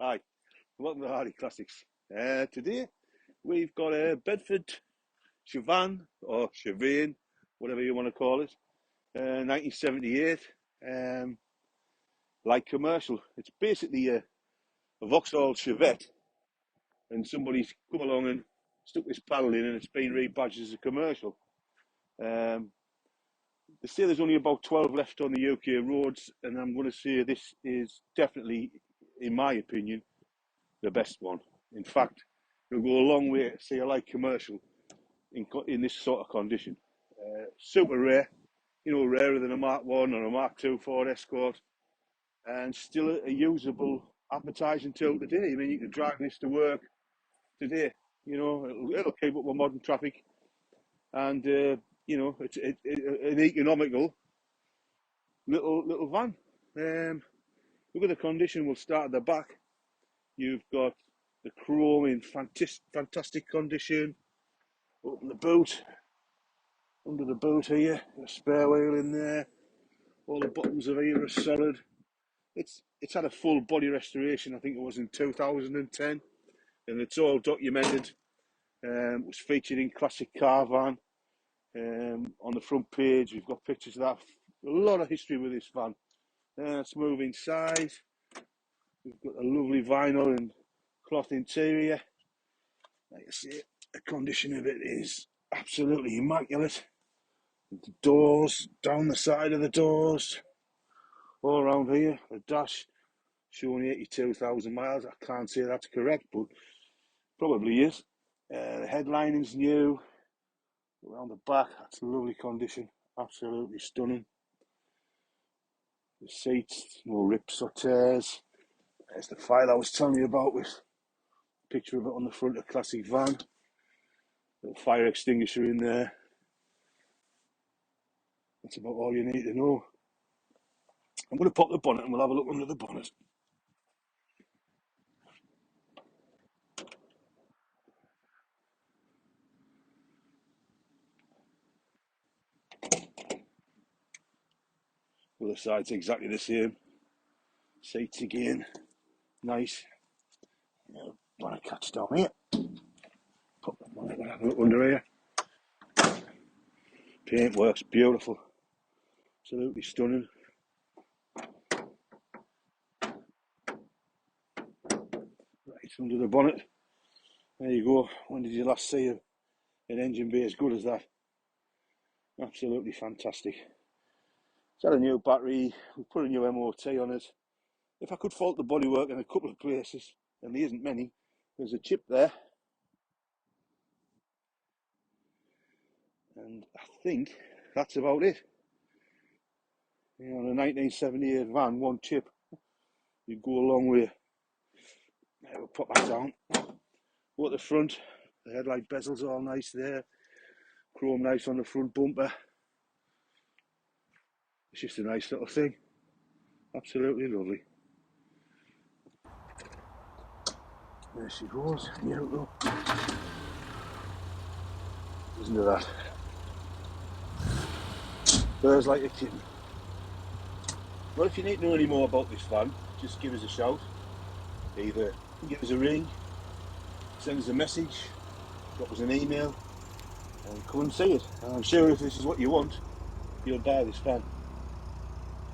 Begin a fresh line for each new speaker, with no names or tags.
Hi, welcome to Hardy Classics. Today we've got a Bedford Chevanne or Chevanne, whatever you want to call it, 1978 light commercial. It's basically a Vauxhall Chevette, and somebody's come along and stuck this paddle in, and it's been rebadged as a commercial. They say there's only about 12 left on the UK roads, and I'm going to say this is definitely, in my opinion, the best one. In fact, it'll go a long way to see a light commercial in this sort of condition. Super rare, rarer than a Mark 1 or a Mark 2 Ford Escort, and still a usable advertising tool today. I mean, you can drive this to work today. It'll keep up with modern traffic, and it's an economical little van. Look at the condition. We'll start at the back. You've got the chrome in fantastic condition. Open the boot. Under the boot here, a spare wheel in there. All the buttons of here are solid. It's had a full body restoration. I think it was in 2010, and it's all documented. It was featured in Classic Car Van. On the front page, we've got pictures of that. A lot of history with this van. Let's move inside. We've got a lovely vinyl and cloth interior. Like I say, the condition of it is absolutely immaculate. The doors, down the side of the doors, all around here. The dash showing 82,000 miles. I can't say that's correct, but probably is. The headlining's new. Around the back, that's lovely condition. Absolutely stunning. The seats, no rips or tears. There's the file I was telling you about with a picture of it on the front of the Classic Van. Little fire extinguisher in there. That's about all you need to know. I'm going to pop the bonnet and we'll have a look under the bonnet. Well, the side's exactly the same. Seats again, nice. Bonnet catch down here. Pop the bonnet and have a look under here. Paint works beautiful. Absolutely stunning. Right under the bonnet. There you go. When did you last see an engine bay as good as that? Absolutely fantastic. It's had a new battery. We put a new MOT on it. If I could fault the bodywork in a couple of places, and there isn't many, there's a chip there. And I think that's about it. On a 1978 van, one chip, you'd go a long way. We'll put that down. Go at the front, the headlight bezels all nice there. Chrome nice on the front bumper. It's just a nice little thing. Absolutely lovely. There she goes. Here we go. Listen to that. Purrs like a kitten. Well, if you need to know any more about this van, just give us a shout. Either give us a ring, send us a message, drop us an email, and come and see it. And I'm sure if this is what you want, you'll buy this van.